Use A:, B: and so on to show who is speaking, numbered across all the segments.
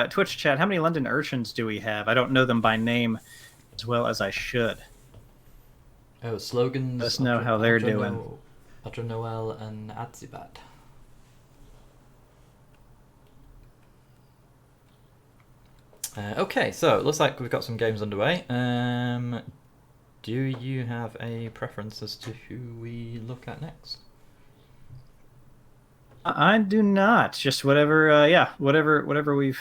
A: Twitch chat, how many London urchins do we have? I don't know them by name as well as I should.
B: Oh, slogans.
A: Let us know how they're doing.
B: Adra Noel and Adzibat. Okay, so it looks like we've got some games underway. Do you have a preference as to who we look at next?
A: I do not. Just whatever. Yeah, whatever we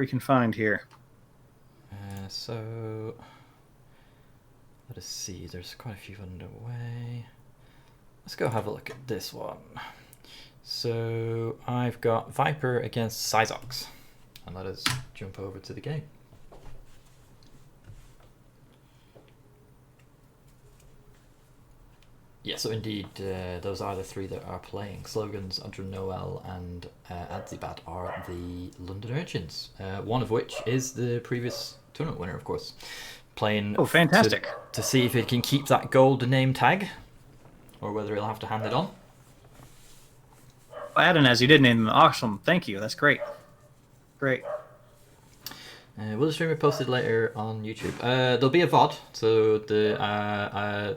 A: can find here.
B: So let us see. There's quite a few underway. Let's go have a look at this one. So I've got Viper against Syzox, and let us jump over to the game. Yeah, so indeed, those are the three that are playing. Slogans, Adra Noel, and Adzibat are the London Urchins. One of which is the previous tournament winner, of course. Playing
A: fantastic.
B: To see if it can keep that gold name tag, or whether he'll have to hand it on.
A: Well, as you did name them. Awesome. Thank you. That's great. Great.
B: Will the stream be posted later on YouTube? There'll be a VOD, so the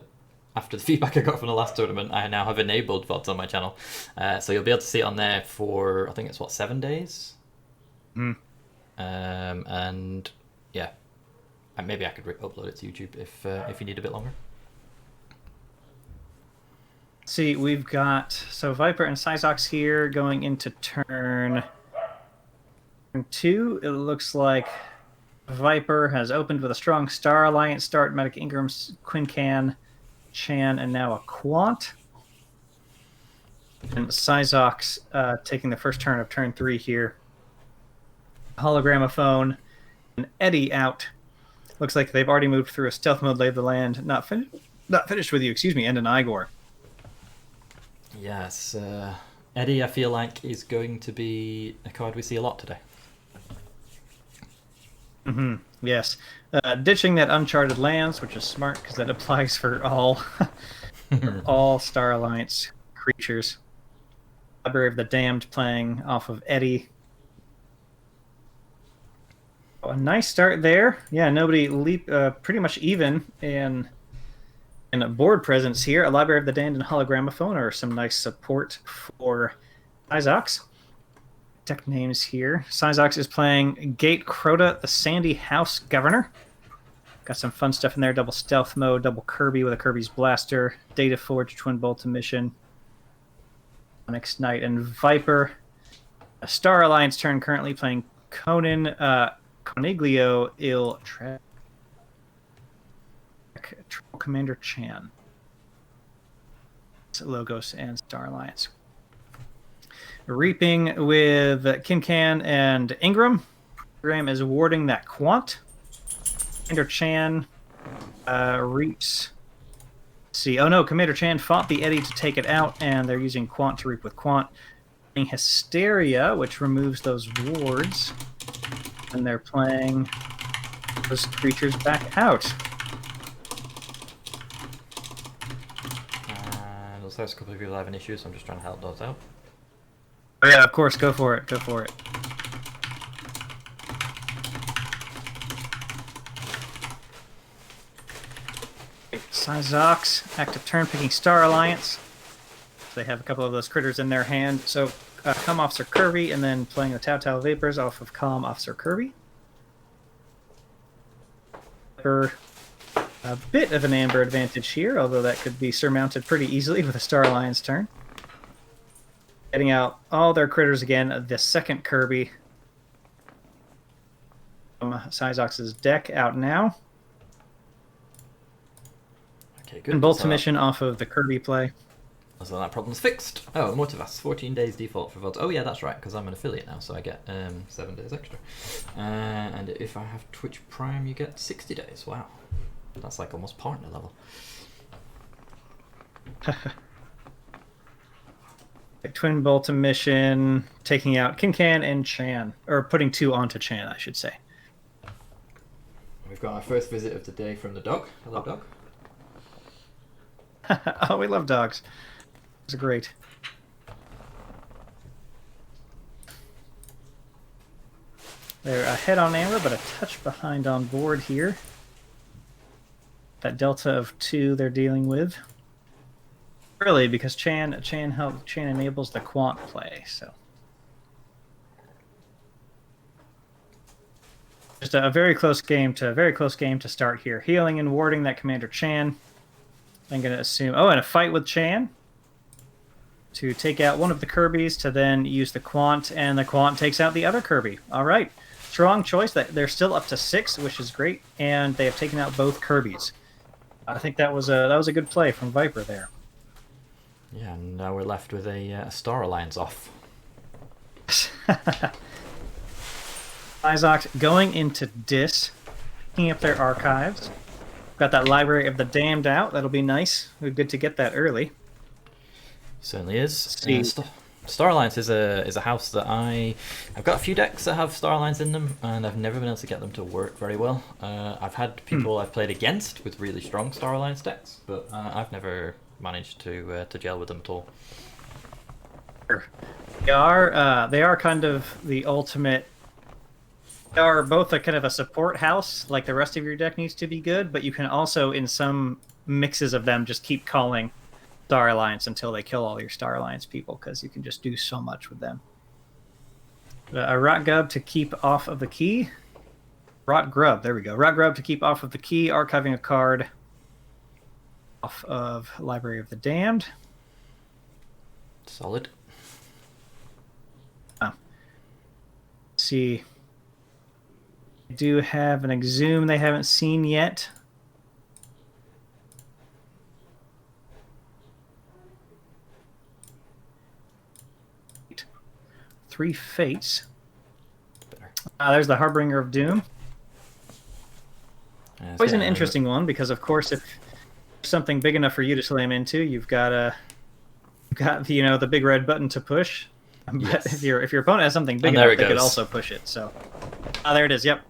B: after the feedback I got from the last tournament, I now have enabled VODs on my channel. So you'll be able to see it on there for, I think it's, 7 days? And yeah, and maybe I could upload it to YouTube if you need a bit longer.
A: See, we've got, so Viper and Syzox here going into turn 2. It looks like Viper has opened with a strong Star Alliance start, Medic Ingram, Quincan, Chan, and now a Quant. And Syzox taking the first turn of turn 3 here. Hologramophone and Eddie out. Looks like they've already moved through a stealth mode, lay of the land. Not finished with you, excuse me, and an Igor.
B: Yes, Eddie, I feel like, is going to be a card we see a lot today.
A: Yes. Ditching that Uncharted Lands, which is smart because that applies for all all Star Alliance creatures. Library of the Damned playing off of Eddie. Oh, a nice start there. Yeah, nobody pretty much even in board presence here. A Library of the Damned and Hologramophone are some nice support for Syzox. Deck names here. Syzox is playing Gate Crota, the Sandy House Governor. Got some fun stuff in there. Double Stealth Mode, double Kirby with a Kirby's Blaster, Data Forge, Twin Bolt Emission, Onyx Knight, and Viper. A Star Alliance turn currently playing Conan, Coniglio, Il Troll Commander Chan. Logos and Star Alliance. Reaping with Kincan and Ingram. Ingram is warding that Quant. Commander Chan reaps. Let's see. Oh no, Commander Chan fought the Eddie to take it out, and they're using Quant to reap with Quant. Hysteria, which removes those wards. And they're playing those creatures back out.
B: Looks like a couple of people having issues, so I'm just trying to help those out.
A: Oh yeah, of course, go for it, go for it. Syzox, active turn, picking Star Alliance. They have a couple of those critters in their hand. So, Calm Officer Kirby, and then playing the Tau Vapors off of Calm Officer Kirby. A bit of an Amber advantage here, although that could be surmounted pretty easily with a Star Alliance turn. Getting out all their critters again. The second Kirby from Syzox's deck out now.
B: Okay, good.
A: And Bolt Emission off of the Kirby play.
B: So that problem's fixed. Oh, Mortivas, 14 days default for votes. Oh yeah, that's right, because I'm an affiliate now, so I get 7 days extra. And if I have Twitch Prime, you get 60 days. Wow. That's like almost partner level.
A: Twin Bolt Emission, taking out Kincan and Chan. Or putting 2 onto Chan, I should say.
B: We've got our first visit of the day from the dog. Hello, dog.
A: Oh, we love dogs. It's great. They're ahead on Amber, but a touch behind on board here. That delta of 2 they're dealing with. Early because Chan enables the quant play, so just a very close game to start here. Healing and warding that Commander Chan. I'm going to assume... Oh, and a fight with Chan to take out one of the Kirbys to then use the Quant, and the Quant takes out the other Kirby. All right. Strong choice. That they're still up to 6, which is great, and they have taken out both Kirbys. I think that was a good play from Viper there.
B: Yeah, and now we're left with a Star Alliance off.
A: Izox going into Dis, picking up their archives. Got that Library of the Damned out. That'll be nice. We're good to get that early.
B: Certainly is. Star Alliance is a house that I've got a few decks that have Star Alliance in them, and I've never been able to get them to work very well. I've had people I've played against with really strong Star Alliance decks, but I've never managed to gel with them at all.
A: They are kind of the ultimate. They are both a kind of a support house, like the rest of your deck needs to be good, but you can also, in some mixes of them, just keep calling Star Alliance until they kill all your Star Alliance people, because you can just do so much with them. A Rot Grub to keep off of the key. Rot Grub, there we go. Rot Grub to keep off of the key, archiving a card off of Library of the Damned.
B: Solid.
A: Let's see. They do have an Exhume they haven't seen yet. Three Fates. There's the Harbinger of Doom. Always an interesting one, because of course if something big enough for you to slam into, you've got the big red button to push. But if your opponent has something big enough, they could also push it. So there it is. Yep.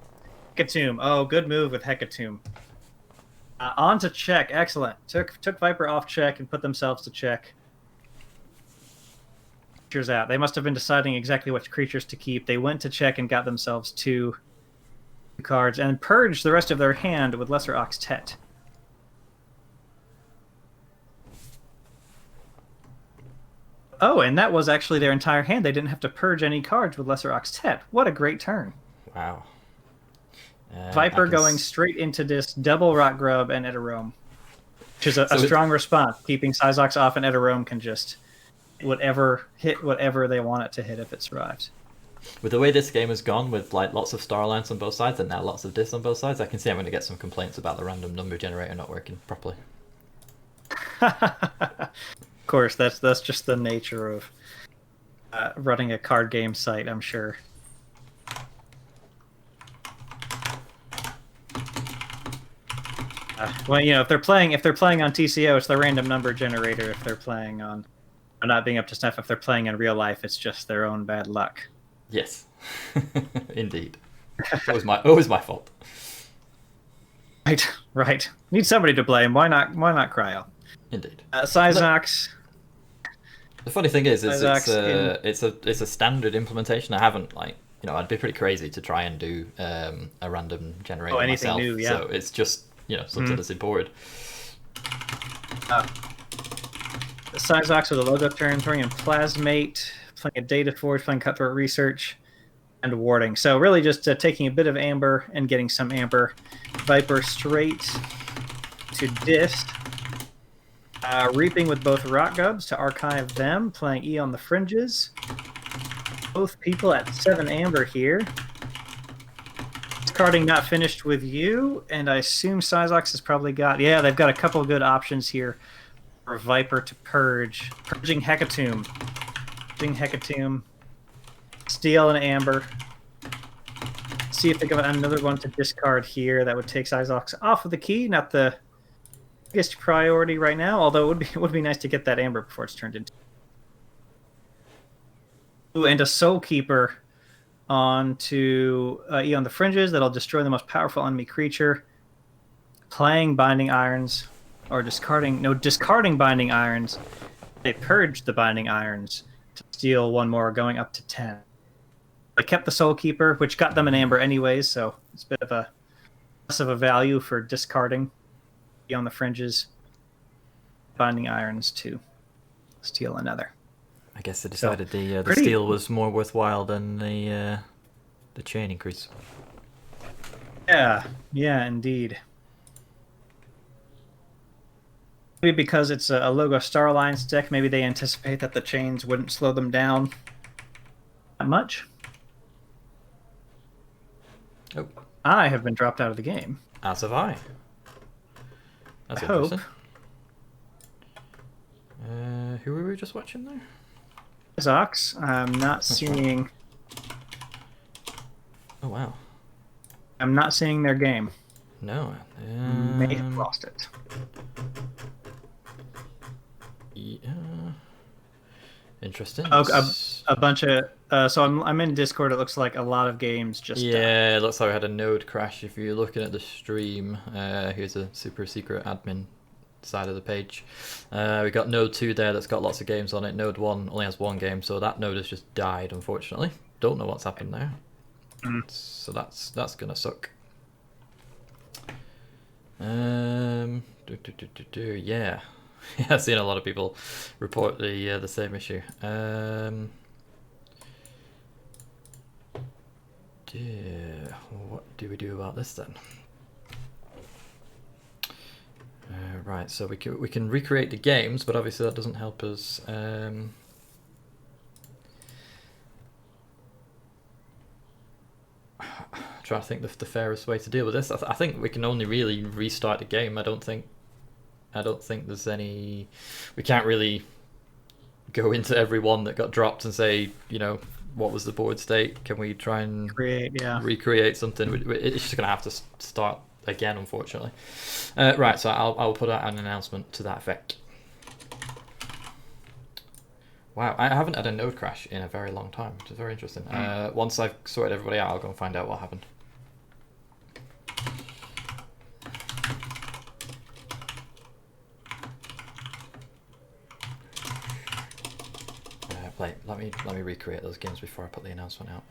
A: Hecatomb. Oh, good move with Hecatomb. On to check. Excellent. Took Viper off check and put themselves to check. Creatures out. They must have been deciding exactly which creatures to keep. They went to check and got themselves 2 cards and purged the rest of their hand with Lesser Octet. Oh, and that was actually their entire hand. They didn't have to purge any cards with Lesser Octet. What a great turn.
B: Wow.
A: Viper going straight into this double Rot Grub and Eterome, which is a strong response. Keeping Syzox off, and Eterome can just hit whatever they want it to hit if it survives.
B: With the way this game has gone, with like lots of Star Alliance on both sides and now lots of Dis on both sides, I can see I'm going to get some complaints about the random number generator not working properly.
A: Of course, that's just the nature of running a card game site, I'm sure. Well, if they're playing on TCO, it's the random number generator. If they're playing on not being up to snuff, if they're playing in real life, it's just their own bad luck.
B: Yes, indeed. Always my fault.
A: Right. Need somebody to blame. Why not Cryo?
B: Indeed.
A: Syzox.
B: The funny thing is it's a standard implementation. I haven't I'd be pretty crazy to try and do a random generator myself. New, yeah. So it's just something that's imported.
A: Syzox with a logo turn, throwing in Plasmate, playing a Data Forge, playing Cutthroat Research, and warding. So really just taking a bit of Amber and getting some Amber. Viper straight to Dis. Reaping with both Rot Grubs to archive them, playing E on the Fringes. Both people at 7 Amber here. Discarding not finished with you, and I assume Syzox has probably got... Yeah, they've got a couple good options here for Viper to purge. Purging Hecatomb. Steal an Amber. See if they got another one to discard here. That would take Syzox off of the key. Not the biggest priority right now, although it would be nice to get that Amber before it's turned into... Ooh, and a Soul Keeper onto E on the Fringes. That'll destroy the most powerful enemy creature. Playing Binding Irons, or discarding Binding Irons. They purged the Binding Irons to steal one more, going up to 10. They kept the Soul Keeper, which got them an amber anyways, so it's a bit of a less of a value for discarding beyond the fringes. Binding Irons to steal another.
B: I guess they
A: So,
B: decided the
A: pretty
B: steal was more worthwhile than the chain increase.
A: yeah, indeed. Maybe because it's a logo Star Alliance deck, maybe they anticipate that the chains wouldn't slow them down that much.
B: Oh,
A: I have been dropped out of the game.
B: as have I. That's
A: I hope.
B: interesting. Who were we just watching there?
A: Zox, I'm not seeing.
B: Oh wow.
A: I'm not seeing their game.
B: No.
A: May have lost it.
B: Yeah. Interesting.
A: Oh, a bunch of. So I'm in Discord. It looks like a lot of games just.
B: Yeah, it looks like we had a node crash. If you're looking at the stream, here's a super secret admin side of the page. We got node 2 there that's got lots of games on it. Node 1 only has one game, so that node has just died, unfortunately. Don't know what's happened there. So that's gonna suck. Yeah. I've seen a lot of people report the same issue. What do we do about this then? Right, so we can recreate the games, but obviously that doesn't help us. Trying to think the fairest way to deal with this. I think we can only really restart the game. I don't think there's any. We can't really go into every one that got dropped and say, you know, what was the board state? Can we try and recreate something? It's just gonna have to start again, unfortunately. Right, so I'll put out an announcement to that effect. Wow, I haven't had a node crash in a very long time, which is very interesting. Once I've sorted everybody out, I'll go and find out what happened. Let me recreate those games before I put the announcement out.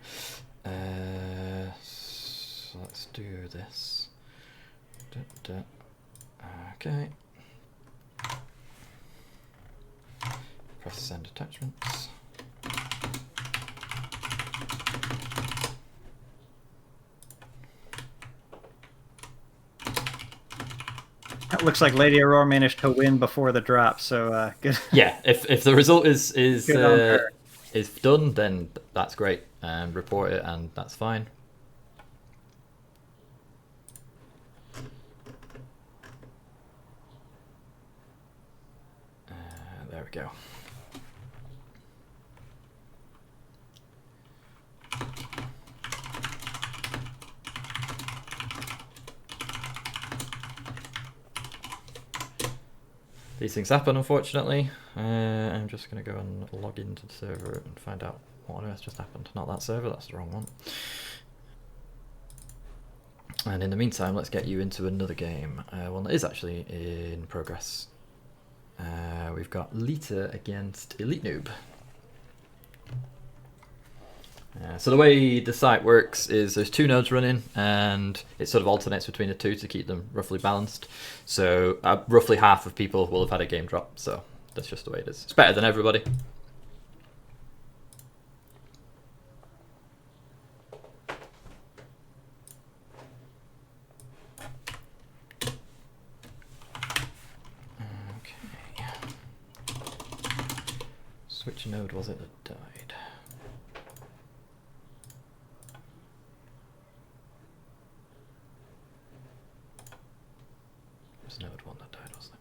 B: So let's do this. Okay. Press send attachments.
A: It looks like Lady Aurora managed to win before the drop, so good.
B: Yeah, if the result is done, then that's great, and report it, and that's fine. There we go. These things happen, unfortunately. I'm just going to go and log into the server and find out what on earth just happened. Not that server, that's the wrong one. And in the meantime, let's get you into another game. One that is actually in progress. We've got Lita against Elite Noob. So the way the site works is there's two nodes running, and it sort of alternates between the two to keep them roughly balanced. So roughly half of people will have had a game drop, so that's just the way it is. It's better than everybody. Okay. Which node was it that died? Node 1 that died, wasn't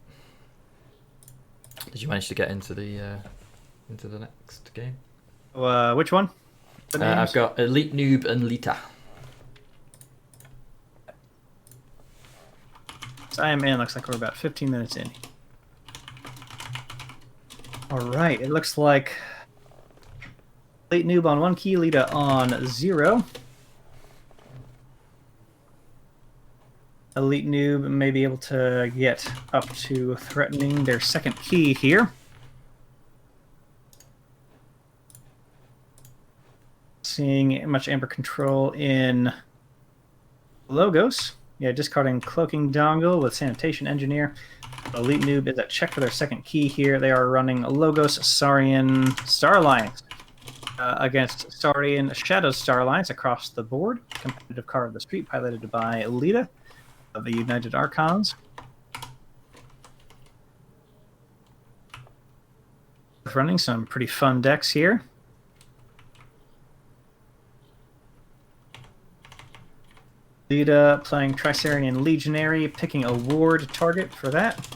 B: it? Did you manage to get into the next game?
A: Which one?
B: I've got Elite Noob and Lita.
A: So I am in. Looks like we're about 15 minutes in. All right. It looks like Elite Noob on 1 key, Lita on 0. Elite Noob may be able to get up to threatening their second key here. Seeing much amber control in Logos. Yeah, discarding Cloaking Dongle with Sanitation Engineer. Elite Noob is at check for their second key here. They are running Logos Saurian Star Alliance against Saurian Shadow Star Alliance across the board. Competitive car of the street, piloted by Lita of the United Archons. Running some pretty fun decks here. Lita playing Triceranian Legionary, picking a ward target for that.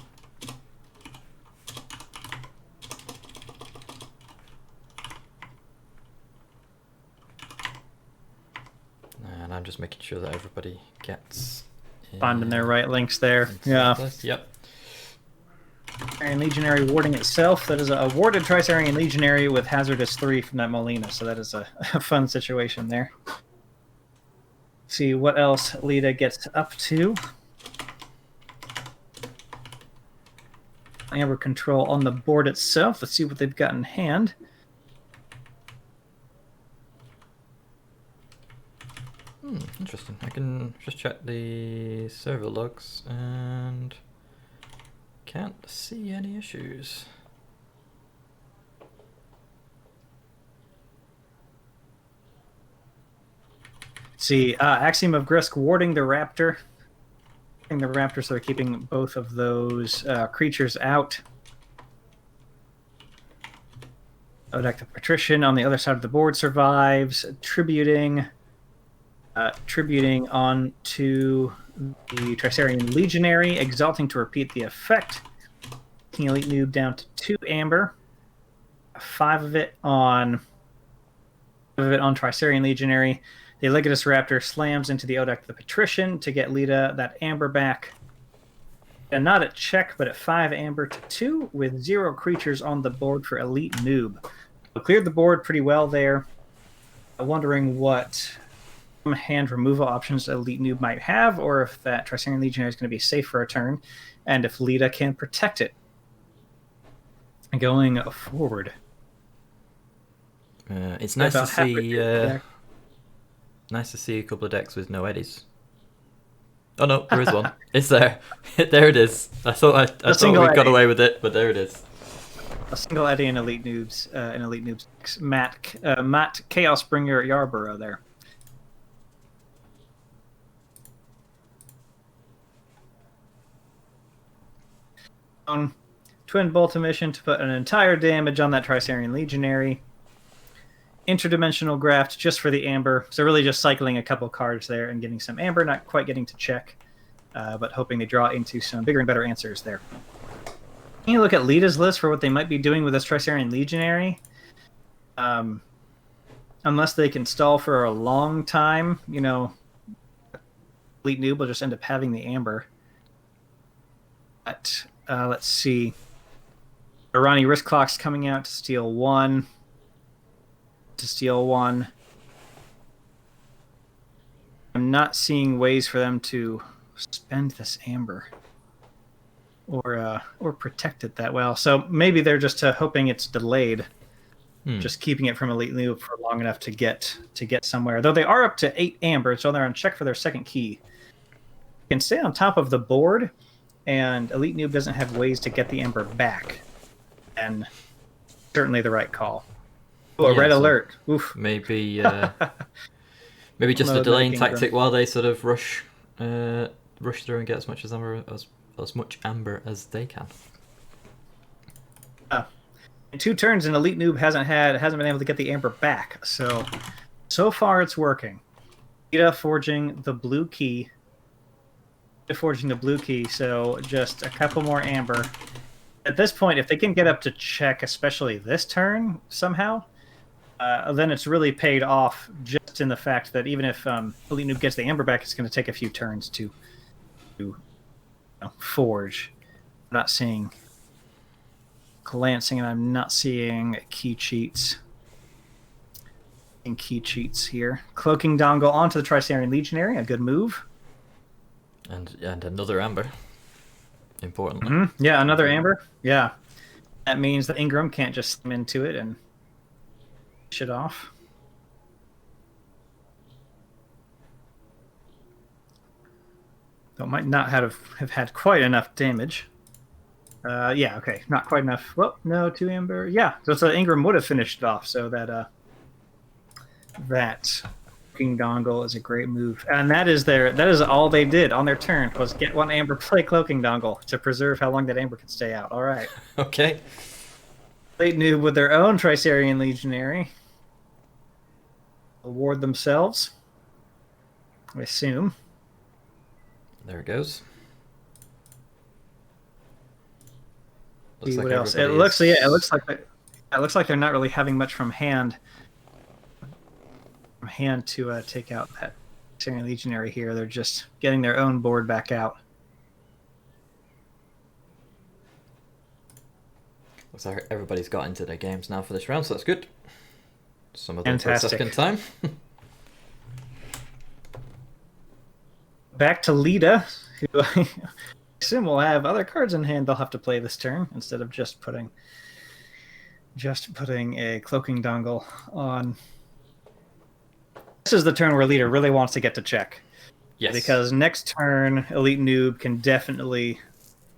B: And I'm just making sure that everybody gets...
A: Finding their right links there. Yeah.
B: Yep.
A: Triceranian Legionary warding itself. That is a warded Triceranian Legionary with Hazardous 3 from that Molina, so that is a fun situation there. See what else Lita gets up to. Amber control on the board itself. Let's see what they've got in hand.
B: Interesting. I can just check the server logs and can't see any issues.
A: See, Axiom of Grisk warding the Raptor. The Raptor, so they're keeping both of those creatures out. Odak the Patrician on the other side of the board survives, tributing onto the Triceranian Legionary, exalting to repeat the effect. King Elite Noob down to 2 amber. 5 of it on Triceranian Legionary. The Legatus Raptor slams into the Odak the Patrician to get Lita that amber back. And not at check, but at 5 amber to 2 with 0 creatures on the board for Elite Noob. So cleared the board pretty well there. I'm wondering what hand removal options Elite Noob might have, or if that Triceranian Legionary is going to be safe for a turn, and if Lita can protect it. Going forward.
B: It's nice to see... Nice to see a couple of decks with no eddies. Oh no, there is one. It's there. There it is. I thought we got away with it, but there it is.
A: A single eddy in Elite Noobs. Matt Chaosbringer Yarborough there. Twin Bolt Emission to put an entire damage on that Triceranian Legionary. Interdimensional Graft just for the amber. So really just cycling a couple cards there and getting some amber, not quite getting to check, but hoping they draw into some bigger and better answers there. Can you look at Lita's list for what they might be doing with this Triceranian Legionary? Unless they can stall for a long time, Elite Noob will just end up having the amber. But let's see. Irani Risk Clock's coming out to steal 1. I'm not seeing ways for them to spend this amber or protect it that well. So maybe they're just hoping it's delayed, just keeping it from Elite Noob for long enough to get somewhere. Though they are up to 8 amber, so they're on check for their second key. You can stay on top of the board, and Elite Noob doesn't have ways to get the amber back. And certainly the right call. Oh, a red alert. Oof.
B: Maybe maybe just a delaying tactic while they sort of rush through and get as much amber as they can.
A: In 2 turns, and Elite Noob hasn't been able to get the amber back. So far it's working. Lita forging the blue key. So just a couple more amber. At this point, if they can get up to check, especially this turn somehow, then it's really paid off just in the fact that even if Elite Noob gets the amber back, it's going to take a few turns to forge. I'm not seeing glancing, and I'm not seeing key cheats. Here. Cloaking Dongle onto the Triceranian Legionary, a good move.
B: And another amber. Importantly.
A: Mm-hmm. Yeah, another amber. Yeah. That means that Ingram can't just slam into it and it off. So it might not have had quite enough damage. Yeah, okay, not quite enough. Well, no, 2 amber. Yeah, so Ingram would have finished it off. So that cloaking dongle is a great move, and that is all they did on their turn was get 1 amber, play cloaking dongle to preserve how long that amber could stay out. All right.
B: Okay.
A: Late noob with their own Tricerian Legionary. Award themselves, I assume.
B: There it goes.
A: See what else? It looks like they're not really having much from hand to take out that Tricerian Legionary here. They're just getting their own board back out.
B: Looks like everybody's got into their games now for this round, so that's good. Some of them
A: Fantastic.
B: for a second time.
A: Back to Lita, who I assume will have other cards in hand they'll have to play this turn instead of just putting a cloaking dongle on. This is the turn where Lita really wants to get to check.
B: Yes.
A: Because next turn, Elite Noob can definitely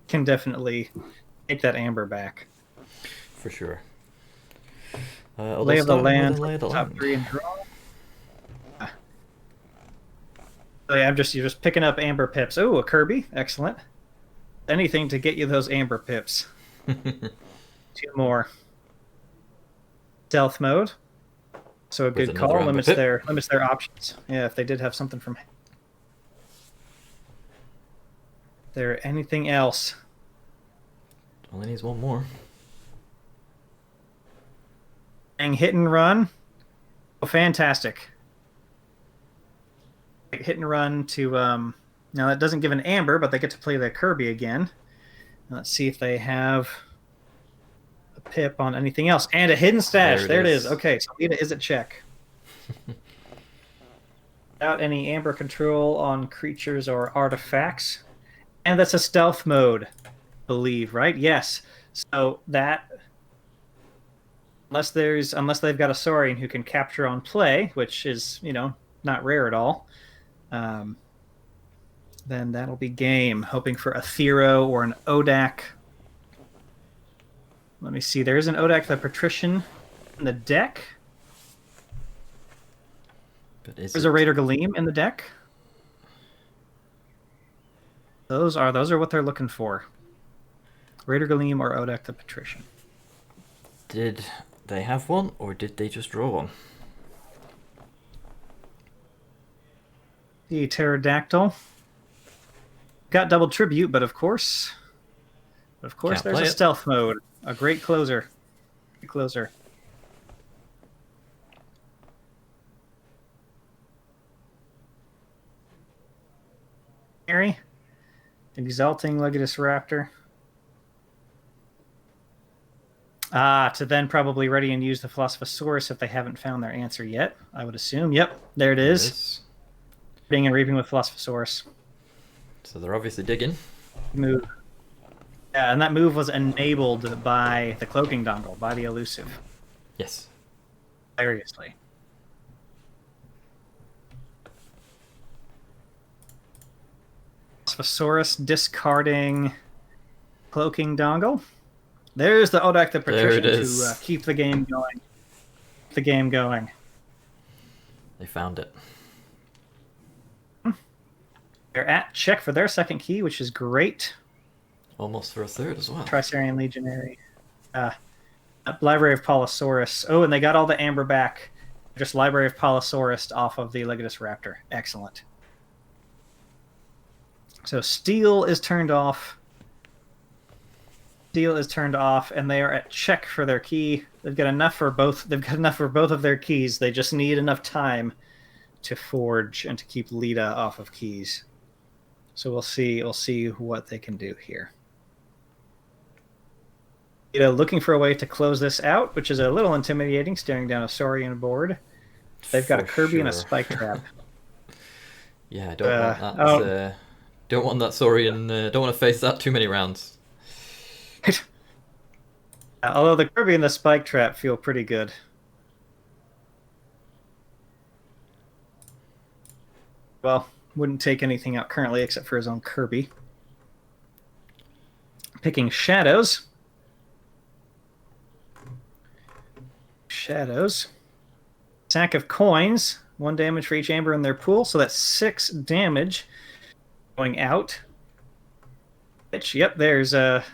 A: take that amber back.
B: For sure.
A: Lay of the land,
B: Lay of the
A: top
B: land.
A: 3 and draw. So yeah, you're just picking up amber pips. Oh, a Kirby, excellent. Anything to get you those amber pips. 2 more. Stealth mode. So a
B: With
A: good
B: another
A: call
B: amber
A: limits
B: pip.
A: their options. Yeah, if they did have something from. There anything else?
B: Only needs one more.
A: And hit and run. Oh, fantastic. Hit and run to now that doesn't give an amber, but they get to play the Kirby again. Let's see if they have a pip on anything else. And a hidden stash. There it is. Okay, so Lita is at check. Without any amber control on creatures or artifacts. And that's a stealth mode, I believe, right? Yes. So that unless they've got a Saurian who can capture on play, which is, not rare at all. Then that'll be game. Hoping for a Thero or an Odak. Let me see. There is an Odak the Patrician in the deck.
B: But
A: There's a Raider Galeem in the deck. Those are what they're looking for. Raider Galeem or Odak the Patrician.
B: Did they have one, or did they just draw one?
A: The Pterodactyl. Got double tribute, but of course
B: Can't
A: there's
B: play
A: a
B: it.
A: stealth mode. A great closer. Great closer. Harry. Exalting Legatus Raptor. To then probably ready and use the Philosophosaurus if they haven't found their answer yet, I would assume. Yep, there it is. Being and reaping with Philosophosaurus.
B: So they're obviously digging.
A: Move. Yeah, and that move was enabled by the cloaking dongle, by the elusive.
B: Yes.
A: Hilariously. Philosophosaurus discarding cloaking dongle. There's the Odak the Patrician to keep the game going. The game going.
B: They found it.
A: They're at check for their second key, which is great.
B: Almost for a third as well.
A: Tricerian Legionary. Library of Polosaurus. Oh, and they got all the amber back. Just Library of Polosaurus off of the Legatus Raptor. Excellent. So Steel is turned off. Steel is turned off, and they are at check for their key. They've got enough for both. They've got enough for both of their keys. They just need enough time to forge and to keep Lita off of keys. So we'll see. We'll see what they can do here. Lita looking for a way to close this out, which is a little intimidating. Staring down a Saurian board. They've got a Kirby and a Spike Trap.
B: Yeah, I don't want that. Don't want that Saurian. Don't want to face that too many rounds.
A: Although the Kirby and the Spike Trap feel pretty good. Well, Wouldn't take anything out currently except for his own Kirby. Picking Shadows. Shadows. Sack of Coins. 1 damage for each Amber in their pool, so that's 6 damage going out. Which, yep, there's a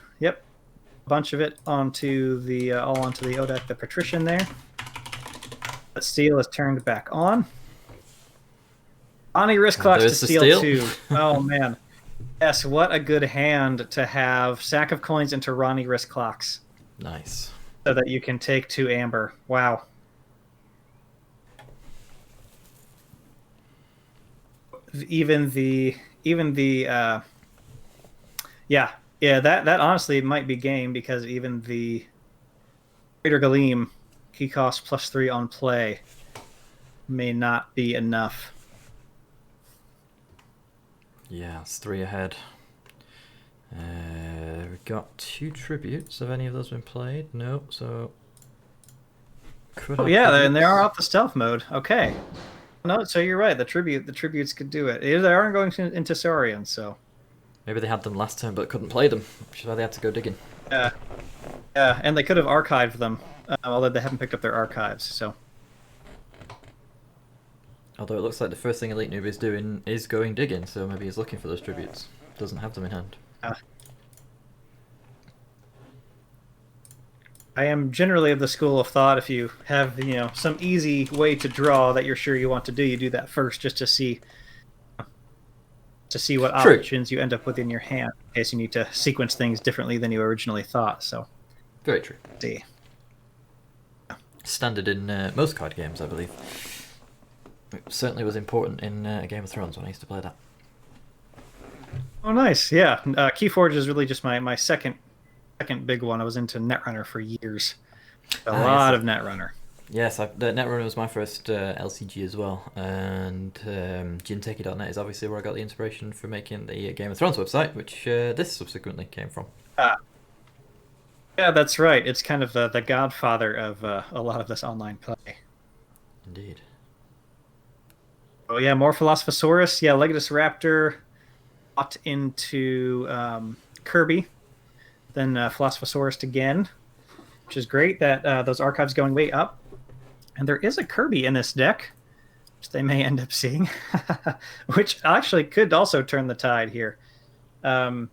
A: bunch of it onto the all onto the Odak the Patrician there. But steel is turned back on. Ani risk clocks to steal 2. Oh man. Yes, what a good hand to have. Sack of Coins into Ronnie risk clocks.
B: Nice.
A: So that you can take 2 Amber. Wow. Even the that honestly might be game, because even the Greater Galeem, he costs +3 on play, may not be enough.
B: Yeah, it's 3 ahead. We've got 2 tributes. Have any of those been played? No, so...
A: Oh yeah, and they are off the stealth mode. Okay. No, so you're right. The tributes could do it. They aren't going into Saurian, so...
B: Maybe they had them last time but couldn't play them, which is why they had to go digging.
A: Yeah, and they could have archived them, although they haven't picked up their archives, so...
B: Although it looks like the first thing Elite Noob is doing is going digging, so maybe he's looking for those tributes. Doesn't have them in hand.
A: I am generally of the school of thought, if you have, some easy way to draw that you're sure you want to do, you do that first, just to see what options you end up with in your hand, in case you need to sequence things differently than you originally thought. So,
B: very true.
A: See,
B: standard in most card games, I believe. It certainly was important in Game of Thrones when I used to play that.
A: Oh, nice. Yeah, Keyforge is really just my second big one. I was into Netrunner for years. A lot of Netrunner.
B: Yes, the Netrunner was my first LCG as well, and Jinteki.net is obviously where I got the inspiration for making the Game of Thrones website, which this subsequently came from.
A: Yeah, that's right. It's kind of the godfather of a lot of this online play.
B: Indeed.
A: Oh yeah, more Philosophosaurus. Yeah, Legatus Raptor bought into Kirby, then Philosophosaurus again, which is great that those archives going way up. And there is a Kirby in this deck, which they may end up seeing, which actually could also turn the tide here. Currently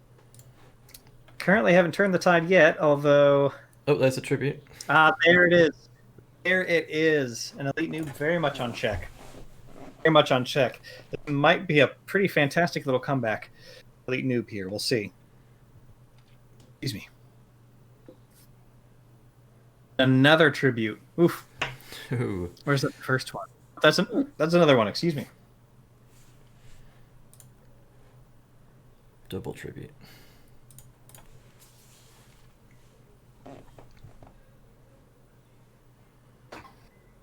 A: haven't turned the tide yet, although...
B: Oh, there's a tribute.
A: There it is. There it is. An Elite Noob very much on check. Very much on check. It might be a pretty fantastic little comeback. Elite Noob here. We'll see. Excuse me. Another tribute. Oof.
B: Ooh.
A: Where's the first one? That's another one. Excuse me.
B: Double tribute.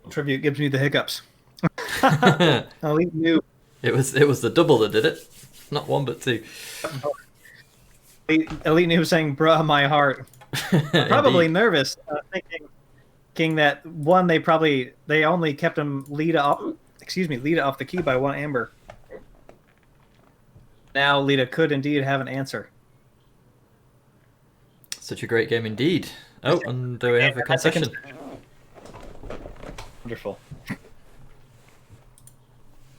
A: Tribute gives me the hiccups. Elite Noob.
B: It was the double that did it, not 1 but 2.
A: Elite Noob saying, "Bruh, my heart." Probably nervous, thinking that one, they only kept him Lita off the key by 1 Amber. Now Lita could indeed have an answer.
B: Such a great game indeed. Oh, and we have a concession.
A: Wonderful.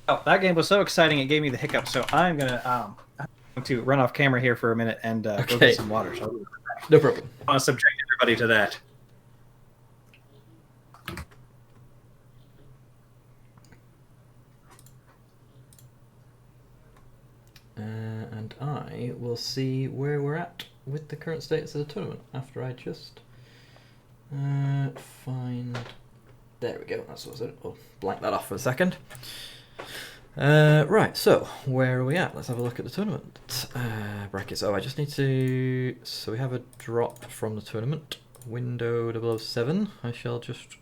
A: Oh, that game was so exciting it gave me the hiccups. So I'm going to run off camera here for a minute and go get some water. So
B: no problem.
A: I want to subject everybody to that.
B: And I will see where we're at with the current status of the tournament after I just find... There we go, that's what it. I'll blank that off for a second. Right, so where are we at? Let's have a look at the tournament brackets. Oh, I just need to... So we have a drop from the tournament. Window 007. I shall just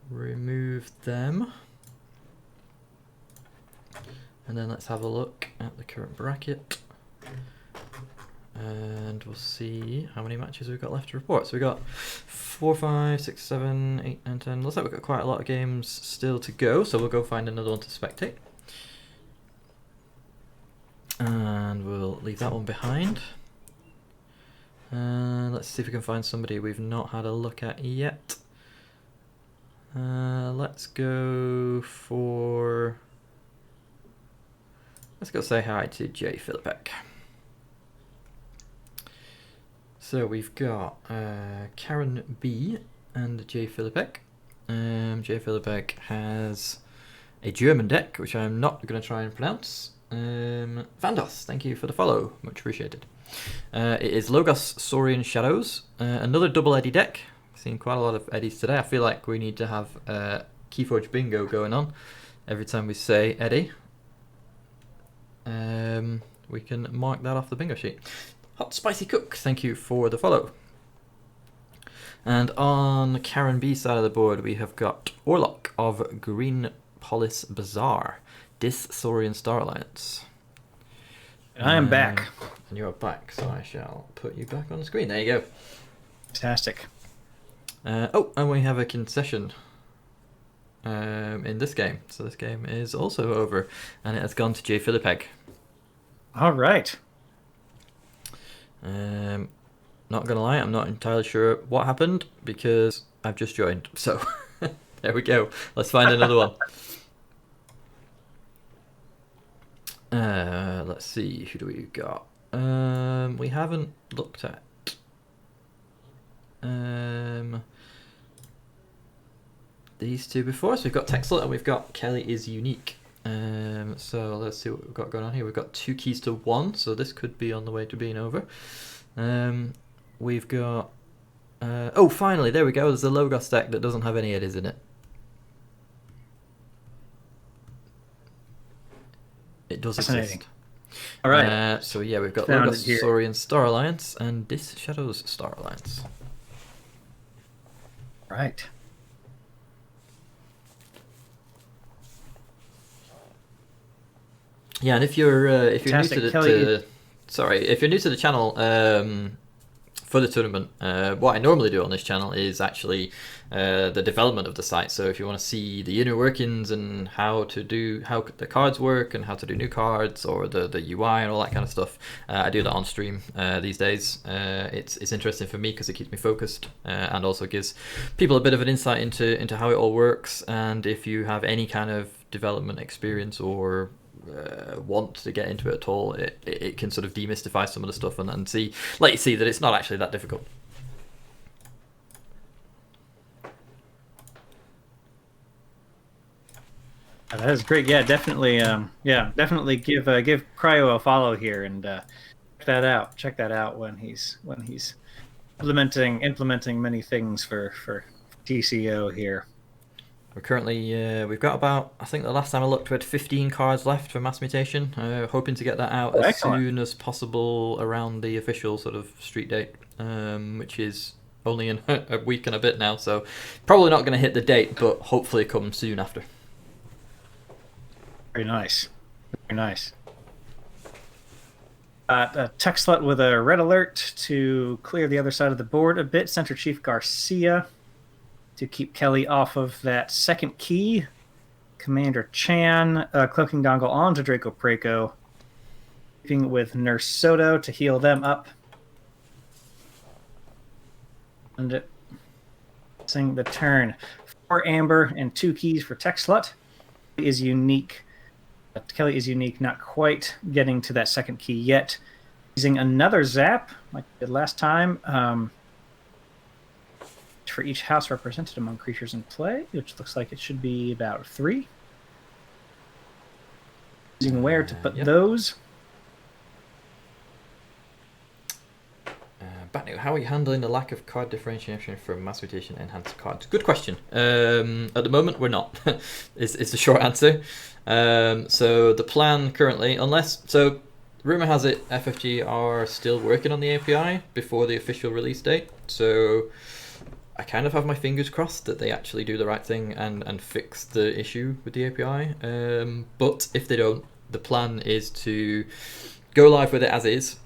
B: remove them. And then let's have a look at the current bracket. And we'll see how many matches we've got left to report. So we've got 4, 5, 6, 7, 8, 9, 10. Looks like we've got quite a lot of games still to go, so we'll go find another one to spectate. leave that one behind. Let's see if we can find somebody we've not had a look at yet. Let's go say hi to Jay Philippek. So we've got Karen B and Jay Philippek. Jay Philippek has a German deck, which I'm not going to try and pronounce. Vandos, thank you for the follow, much appreciated. It is Logos Saurian Shadows, another double Eddie deck. Seen quite a lot of Eddies today. I feel like we need to have Keyforge bingo going on every time we say Eddie. We can mark that off the bingo sheet. Hot Spicy Cook, thank you for the follow. And on Karen B side of the board, we have got Orlok of Green Polis Bazaar, Dis Saurian Star Alliance.
A: I am back.
B: And you're back, so I shall put you back on the screen. There you go.
A: Fantastic.
B: And we have a concession in this game. So this game is also over, and it has gone to Jay Philippek.
A: All right.
B: Not gonna lie, I'm not entirely sure what happened because I've just joined. So there we go. Let's find another one. Let's see, who do we got? We haven't looked at. These two before, so we've got Texel and we've got Kelly is Unique. So let's see what we've got going on here. We've got 2 keys to 1, so this could be on the way to being over. We've got oh, finally, there we go. There's a Logos deck that doesn't have any eddies in it. It does exist.
A: All right.
B: So yeah, we've got Logos Saurian Star Alliance and Dis Shadows Star Alliance.
A: Right.
B: Yeah, and if you're new to the if you're new to the channel for the tournament, what I normally do on this channel is actually the development of the site. So if you want to see the inner workings and how the cards work and how to do new cards or the UI and all that kind of stuff, I do that on stream these days. It's interesting for me because it keeps me focused and also gives people a bit of an insight into how it all works. And if you have any kind of development experience or want to get into it at all, it can sort of demystify some of the stuff and let you see that it's not actually that difficult.
A: That is great. Yeah, definitely. Definitely give Cryo a follow here and check that out. Check that out when he's implementing many things for TCO here.
B: We're currently we've got about, I think the last time I looked, we had 15 cards left for Mass Mutation. Hoping to get that out as soon as possible around the official sort of street date, which is only in a week and a bit now. So probably not going to hit the date, but hopefully come soon after.
A: Very nice. Very nice. A Texlet with a red alert to clear the other side of the board a bit. Center Chief Garcia to keep Kelly off of that second key. Commander Chan, cloaking dongle onto Draco Preco. Keeping with Nurse Soto to heal them up. And seeing the turn. 4 amber and 2 keys for Texlet. Is unique. Kelly is unique, not quite getting to that second key yet. Using another zap, like we did last time. For each house represented among creatures in play, which looks like it should be about 3. Using where to put those.
B: Batnu, how are you handling the lack of card differentiation from Mass Mutation enhanced cards? Good question. At the moment, we're not. is the short answer. So the plan currently, rumor has it FFG are still working on the API before the official release date. So I kind of have my fingers crossed that they actually do the right thing and fix the issue with the API. But if they don't, the plan is to go live with it as is,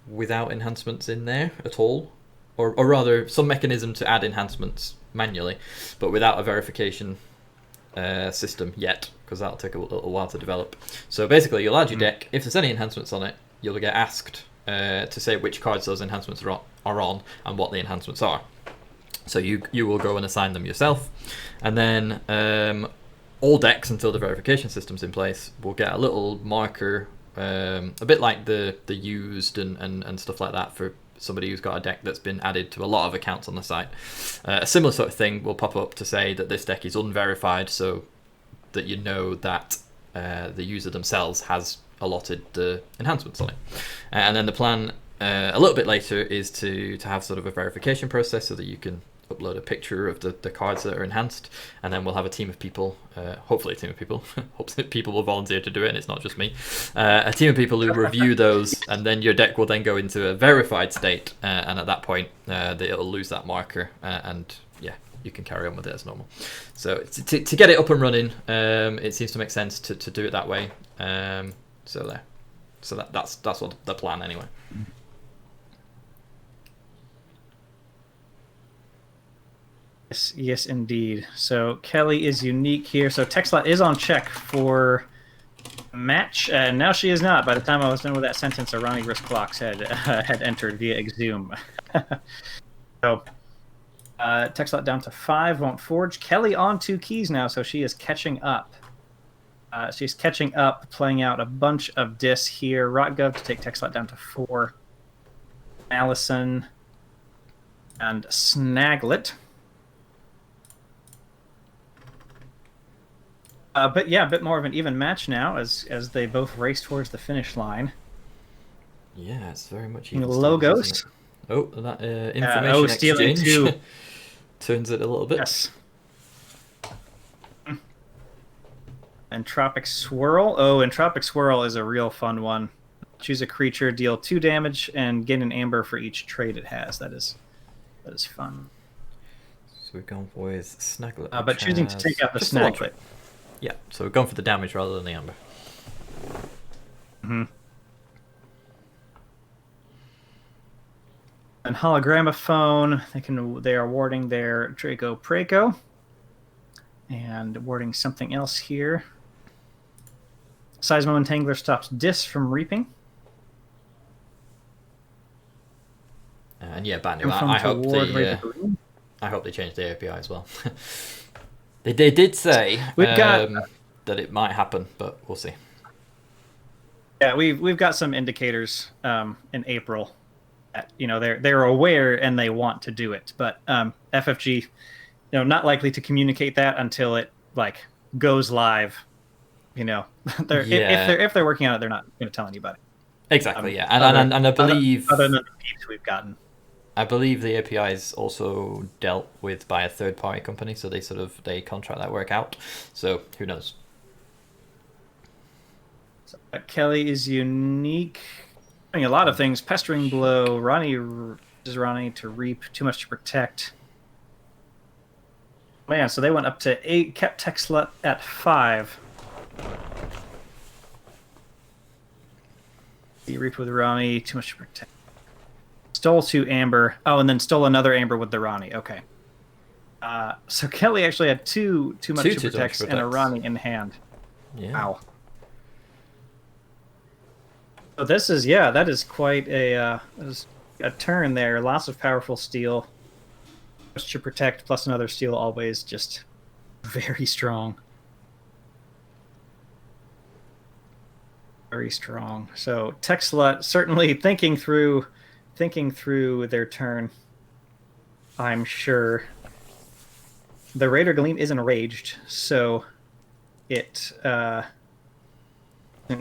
B: without enhancements in there at all. Or rather, some mechanism to add enhancements manually, but without a verification system yet, because that'll take a little while to develop. So basically, you'll add your deck. If there's any enhancements on it, you'll get asked to say which cards those enhancements are on and what the enhancements are. So you will go and assign them yourself, and then all decks, until the verification system's in place, will get a little marker, a bit like the used and stuff like that for somebody who's got a deck that's been added to a lot of accounts on the site. A similar sort of thing will pop up to say that this deck is unverified, so that you know that the user themselves has allotted the enhancements on it. And then the plan a little bit later is to have sort of a verification process so that you can upload a picture of the cards that are enhanced, and then we'll have a team of people, hopefully a team of people, hope that people will volunteer to do it and it's not just me, a team of people who review those, and then your deck will then go into a verified state, and at that point it'll lose that marker, and yeah, you can carry on with it as normal. So to get it up and running, it seems to make sense to do it that way. So that's what the plan anyway.
A: Yes, indeed. So Kelly is unique here. So Texlot is on check for match. Now she is not. By the time I was done with that sentence, Arani Riskblocks had entered via Exhume. So Texlot down to 5, won't forge. Kelly on 2 keys now, so she is catching up. She's catching up, playing out a bunch of dis here. Rotgov to take Texlot down to 4. Allison and Snaglet. But yeah, a bit more of an even match now as they both race towards the finish line.
B: Yeah, it's very much even.
A: Logos.
B: Oh, that information exchange
A: too.
B: turns it a little bit.
A: Yes. Entropic Swirl. Oh, Entropic Swirl is a real fun one. Choose a creature, deal 2 damage, and gain an amber for each trait it has. That is fun.
B: So we've gone with Snaglet.
A: But choosing to take out the Snaglet.
B: Yeah, so we've gone for the damage rather than the amber.
A: Mm-hmm. And Hologramophone, they are warding their Draco Praco. And warding something else here. Seismo Entangler stops Dis from reaping.
B: And yeah, Banu, I hope they change the API as well. They did say that it might happen, but we'll see.
A: Yeah, we've got some indicators in April that, they're aware and they want to do it, but FFG, not likely to communicate that until it goes live. If they're working on it, they're not going to tell anybody.
B: Exactly, yeah, and I believe
A: other than the peeps we've gotten.
B: I believe the API is also dealt with by a third-party company, so they contract that work out. So who knows?
A: So, Kelly is unique. Doing a lot of things. Pestering Blow. Ronnie to reap. Too much to protect. Man, so they went up to 8. Kept Texlet at 5. You reap with Ronnie. Too much to protect. Stole 2 amber. Oh, and then stole another amber with the Ronnie. Okay. So Kelly actually had too much to protect and a Ronnie in hand.
B: Yeah.
A: Wow. So that is quite a turn there. Lots of powerful steel. Much to protect plus another steel, always just very strong. Very strong. So Texlet certainly thinking through their turn. I'm sure. The Raider Gleam is enraged, so it doesn't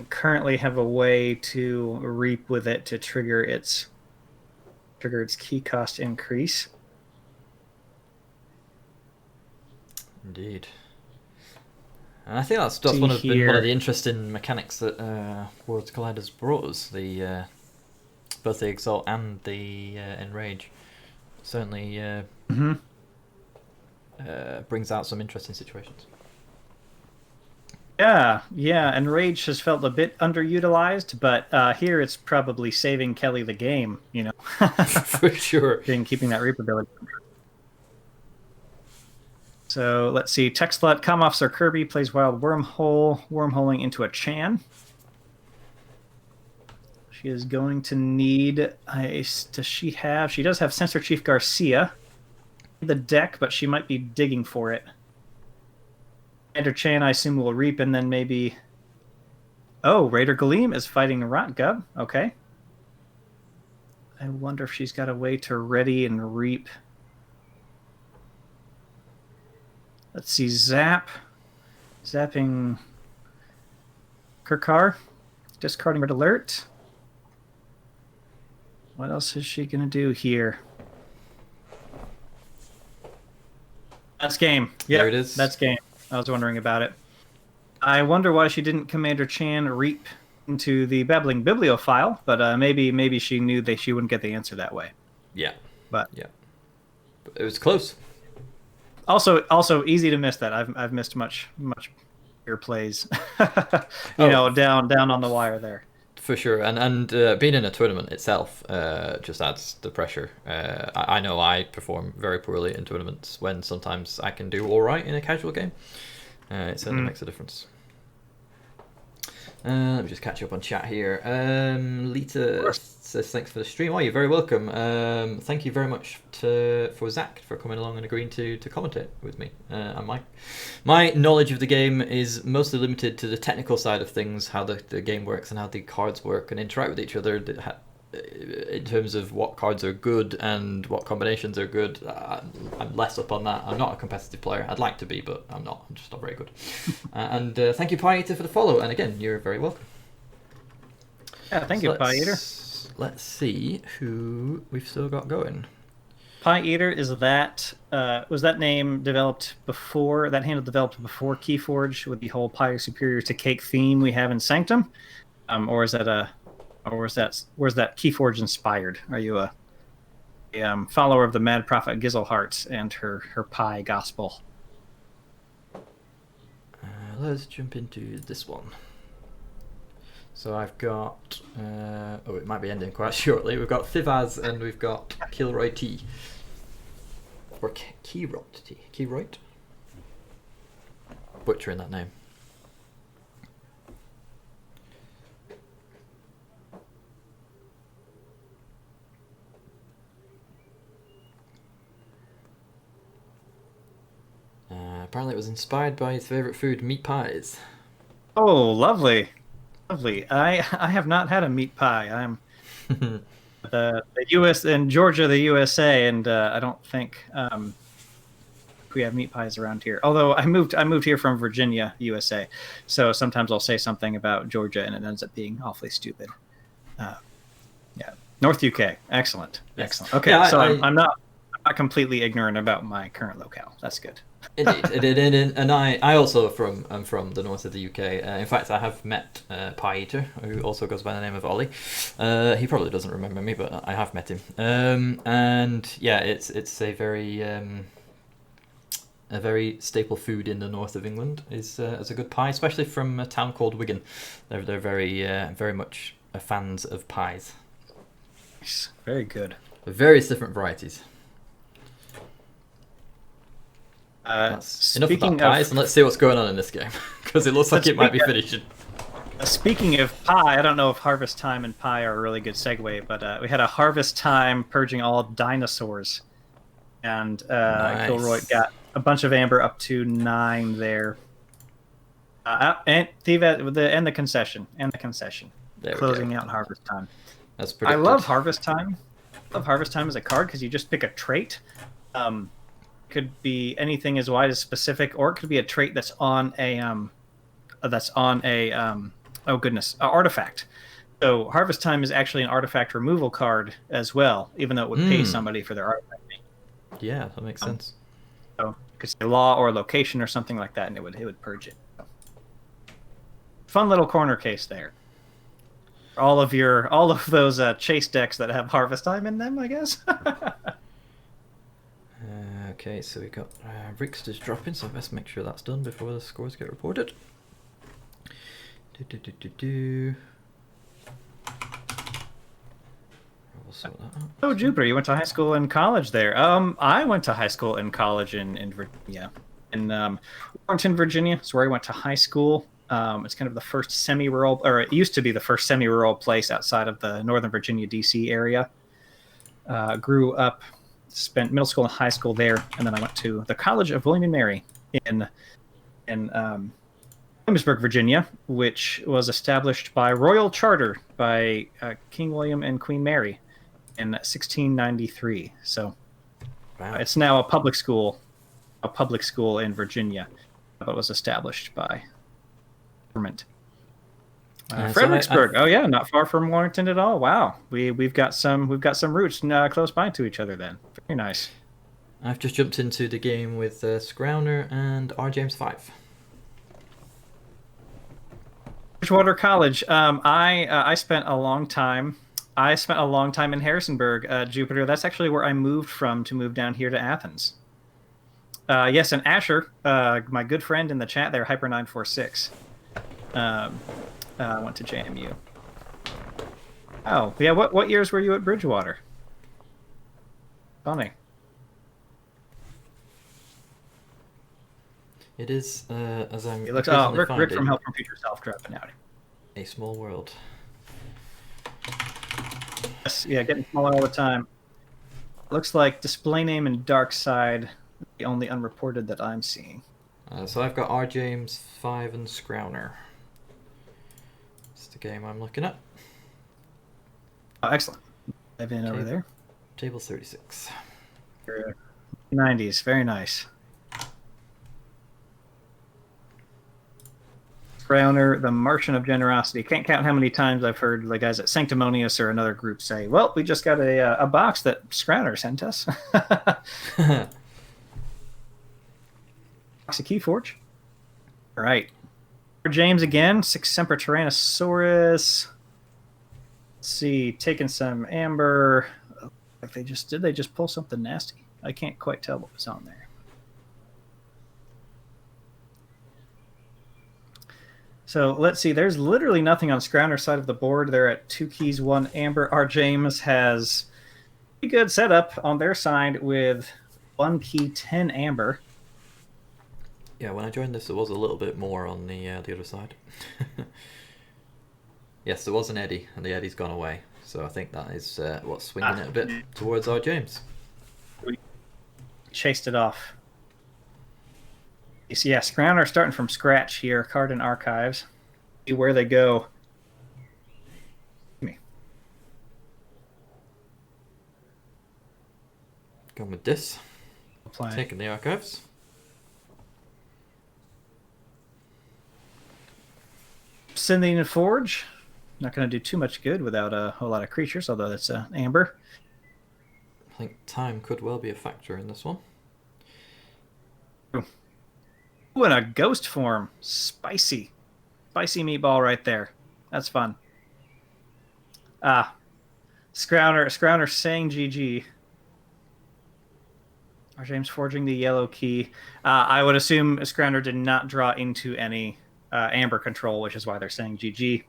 A: currently have a way to reap with it to trigger its key cost increase.
B: Indeed. And I think that's been one of the interesting mechanics that Worlds Colliders brought us. Both the Exalt and the Enrage certainly brings out some interesting situations.
A: Yeah. Enrage has felt a bit underutilized, but here it's probably saving Kelly the game,
B: For sure.
A: Keeping that reapability. So let's see. Texlet, Come Officer Kirby plays Wild Wormhole, wormholing into a Chan. She is going to need does she have? She does have Sensor Chief Garcia in the deck, but she might be digging for it. Commander Chan, I assume, will reap, and then maybe. Oh, Raider Galeem is fighting Rotgub. Okay. I wonder if she's got a way to ready and reap. Let's see, zapping Kirkar, discarding Red Alert. What else is she gonna do here? That's game. Yeah,
B: there it is.
A: That's game. I was wondering about it. I wonder why she didn't Commander Chan reap into the Babbling Bibliophile, but maybe she knew that she wouldn't get the answer that way.
B: Yeah.
A: But
B: it was close.
A: Also easy to miss that. I've missed much bigger plays. you know, down on the wire there.
B: For sure, and being in a tournament itself just adds the pressure. I know I perform very poorly in tournaments when sometimes I can do all right in a casual game. It certainly makes a difference. Let me just catch up on chat here. Lita says thanks for the stream. Oh, you're very welcome. Thank you very much for Zach for coming along and agreeing to commentate with me. And my knowledge of the game is mostly limited to the technical side of things, how the game works and how the cards work and interact with each other. In terms of what cards are good and what combinations are good, I'm less up on that. I'm not a competitive player. I'd like to be, but I'm not. I'm just not very good. And thank you, Pie Eater, for the follow. And again, you're very welcome.
A: Yeah, thank you, Pie Eater.
B: Let's see who we've still got going.
A: Pie Eater, is that was that name developed before, that handle developed before Keyforge with the whole Pie Superior to Cake theme we have in Sanctum, or is that where's that Keyforge inspired? Are you a follower of the Mad Prophet Gizelhart and her pie gospel?
B: Let's jump into this one. So I've got it might be ending quite shortly. We've got Thivaz and we've got Kilroy T. Or Keyroyd T. Keyroyd? Butchering that name. Apparently it was inspired by his favourite food, meat pies.
A: Oh, lovely. Lovely. I have not had a meat pie. I'm the U.S. in Georgia, the USA, and I don't think we have meat pies around here. Although I moved here from Virginia, USA, so sometimes I'll say something about Georgia and it ends up being awfully stupid. Yeah, North UK, excellent,
B: Yes.
A: excellent. Okay,
B: Yeah,
A: so I'm not completely ignorant about my current locale. That's good.
B: Indeed, and I also am from the north of the UK. In fact, I have met Pie Eater, who also goes by the name of Ollie. He probably doesn't remember me, but I have met him. And yeah, it's a very staple food in the north of England is a good pie, especially from a town called Wigan. They're very much fans of pies.
A: Very good.
B: Various different varieties. Enough about pies, and let's see what's going on in this game, because it looks like it might be finishing.
A: Speaking of pie, I don't know if Harvest Time and pie are a really good segue, but we had a Harvest Time purging all dinosaurs, and
B: Nice.
A: Gilroy got a bunch of amber up to 9 there. And the concession,
B: There we
A: closing
B: go.
A: out Harvest Time.
B: That's pretty.
A: I love Harvest Time. I love Harvest Time as a card because you just pick a trait. Could be anything as wide as specific, or it could be a trait that's on a artifact. So Harvest Time is actually an artifact removal card as well, even though it would pay somebody for their artifact.
B: Yeah, that makes sense.
A: So it could say law or location or something like that, and it would purge it. Fun little corner case there. All of those chase decks that have Harvest Time in them, I guess.
B: Okay, so we got Rick's just dropping, so I best make sure that's done before the scores get reported. We'll sort that out.
A: Oh, Jupiter, you went to high school and college there. I went to high school and college in Virginia, in Warrenton, Virginia. That's where I went to high school. It's kind of the first semi-rural, or it used to be the first semi-rural place outside of the Northern Virginia, D.C. area. Grew up, spent middle school and high school there, and then I went to the College of William and Mary in Williamsburg, Virginia, which was established by royal charter by King William and Queen Mary in 1693. So
B: Wow.
A: it's now a public school in Virginia, but was established by government. Fredericksburg. Oh yeah, not far from Warrington at all. Wow, we've got some roots close by to each other. Then very nice.
B: I've just jumped into the game with Scrouner and R. James 5.
A: Bridgewater College. I spent a long time. I spent a long time in Harrisonburg, Jupiter. That's actually where I moved from to move down here to Athens. Yes, and Asher, my good friend in the chat there, Hyper946, went to JMU. Oh, yeah. What years were you at Bridgewater? Funny.
B: It is, as I'm.
A: It looks. Rick from Help from Future Self dropping out.
B: A small world.
A: Yes, yeah, getting smaller all the time. Looks like display name and dark side, the only unreported that I'm seeing.
B: So I've got R. James 5 and Scrouner. It's the game I'm looking at.
A: Oh, excellent. I've been over there.
B: Table 36.
A: 90s, very nice. Scrouner, the Martian of Generosity. Can't count how many times I've heard the guys at Sanctimonious or another group say, well, we just got a box that Scrouner sent us. Box of Keyforge. All right. James again, Six Semper Tyrannosaurus. Let's see, taking some amber. Like they just pull something nasty? I can't quite tell what was on there. So let's see. There's literally nothing on Scrouner's side of the board. They're at 2 keys, 1 amber. R. James has a pretty good setup on their side with 1 key, 10 amber.
B: Yeah, when I joined this, there was a little bit more on the other side. Yes, there was an Eddie, and the Eddie's gone away. So I think that is what's swinging it a bit towards R. James.
A: We chased it off. So yeah, Scrouner starting from scratch here. Card in Archives. See where they go.
B: Going with this.
A: Apply.
B: Taking the Archives.
A: Obsidian Forge. Not going to do too much good without a whole lot of creatures, although that's amber.
B: I think time could well be a factor in this one.
A: Ooh, in a ghost form. Spicy. Spicy meatball right there. That's fun. Scrouner saying GG. R. James forging the yellow key. I would assume Scrouner did not draw into any amber control, which is why they're saying GG.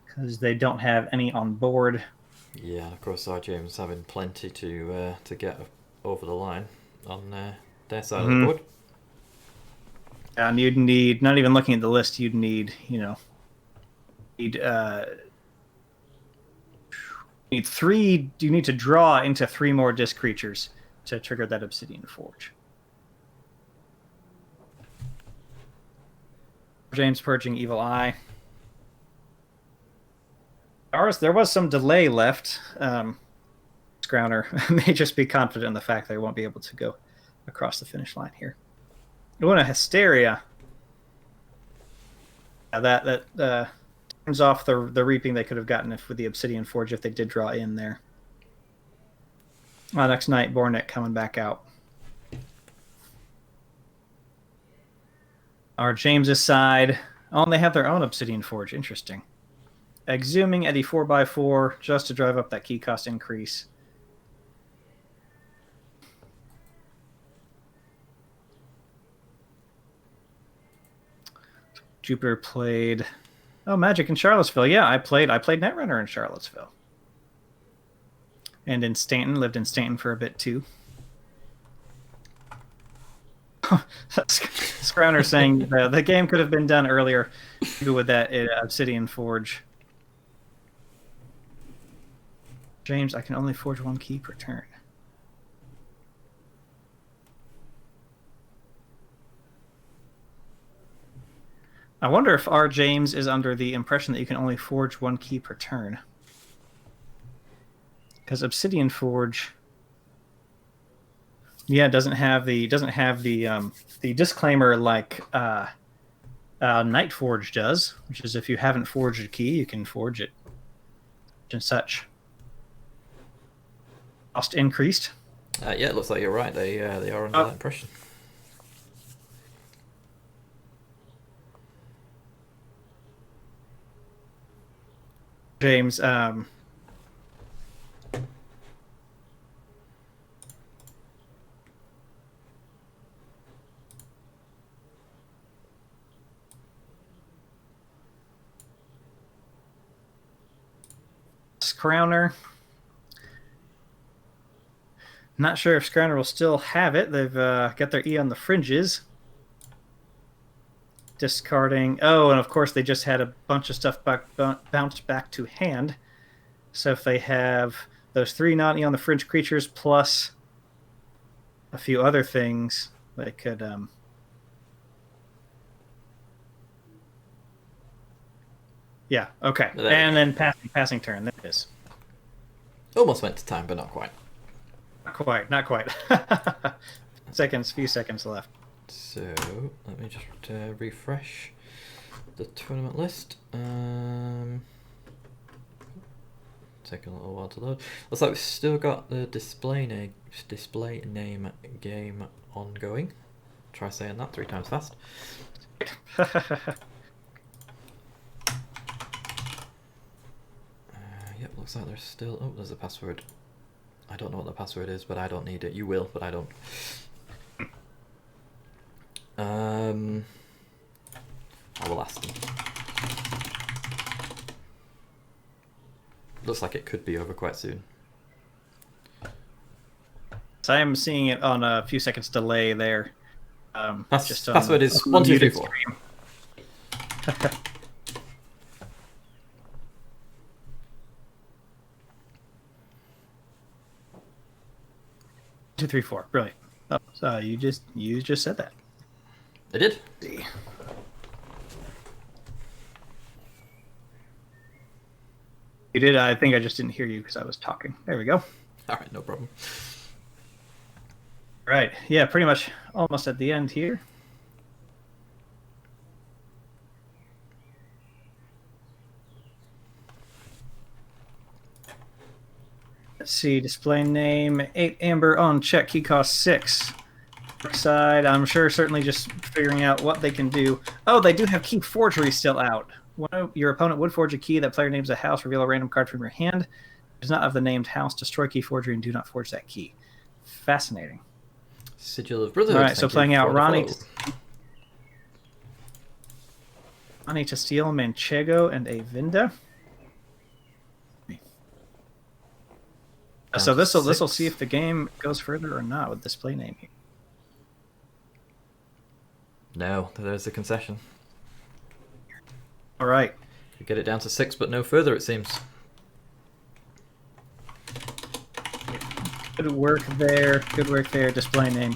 A: Because they don't have any on board.
B: Yeah, of course, R. James having plenty to get over the line on their side of the board.
A: And you'd need, not even looking at the list, you'd need, need 3. You need to draw into 3 more disc creatures to trigger that Obsidian Forge. James purging Evil Eye. There was some delay left. Scrouner may just be confident in the fact they won't be able to go across the finish line here. Una Hysteria. That turns off the reaping they could have gotten with the Obsidian Forge if they did draw in there. Next night, Bornet coming back out. Our James's side. Oh, and they have their own Obsidian Forge. Interesting. Exhuming at the 4x4 just to drive up that key cost increase. Jupiter played Magic in Charlottesville. Yeah, I played Netrunner in Charlottesville. And in Stanton, lived in Stanton for a bit too. Scrouner saying the game could have been done earlier with that Obsidian Forge. James, I can only forge one key per turn. I wonder if our James is under the impression that you can only forge one key per turn. Because Obsidian Forge, yeah, doesn't have the disclaimer like Night Forge does, which is if you haven't forged a key, you can forge it and such. Cost increased.
B: Yeah, it looks like you're right. They are under that impression.
A: James, Scrouner. Not sure if Scrouner will still have it. They've got their E on the fringes. Discarding. Oh, and of course they just had a bunch of stuff bounced back to hand. So if they have those 3 non-E on the fringe creatures plus a few other things, they could. Yeah. Okay. And then passing turn. There it is.
B: Almost went to time, but not quite.
A: Not quite. Few seconds left.
B: So let me just refresh the tournament list. Taking a little while to load. Looks like we've still got the display name game ongoing. Try saying that 3 times fast. Yep, looks like there's still. Oh, there's a password. I don't know what the password is, but I don't need it. You will, but I don't. I will ask them. Looks like it could be over quite soon.
A: So I am seeing it on a few seconds delay there.
B: Password is 1234.
A: 234. Brilliant. Oh, so you just said that.
B: I did.
A: You did. I think I just didn't hear you because I was talking. There we go.
B: All right, no problem.
A: Right. Yeah, pretty much almost at the end here. Let's see. Display name 8 amber on check. Key cost 6. Side, I'm sure certainly just figuring out what they can do. Oh, they do have key forgery still out. Your opponent would forge a key. That player names a house. Reveal a random card from your hand. Does not have the named house. Destroy key forgery and do not forge that key. Fascinating.
B: Sigil of Brotherhood.
A: All right, so playing out Ronnie to steal Manchego and Avinda. So this will see if the game goes further or not with this play name here.
B: No, there's the concession.
A: All right.
B: You get it down to 6, but no further, it seems.
A: Good work there. Good work there. Display name.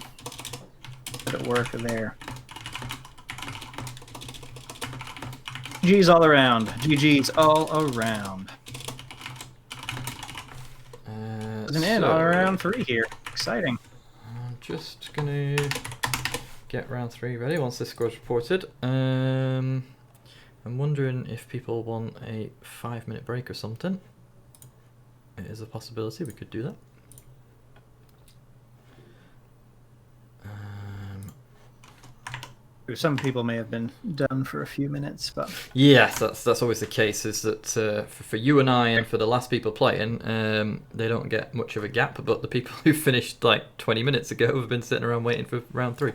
A: Good work there. GG's all around. GG's all around. There's an end on round 3 here. Exciting.
B: I'm just gonna get round 3 ready once this score's reported. I'm wondering if people want a 5-minute break or something. It is a possibility, we could do that.
A: Some people may have been done for a few minutes, but
B: yes, that's always the case. Is that for you and I and for the last people playing, they don't get much of a gap. But the people who finished like 20 minutes ago have been sitting around waiting for round 3.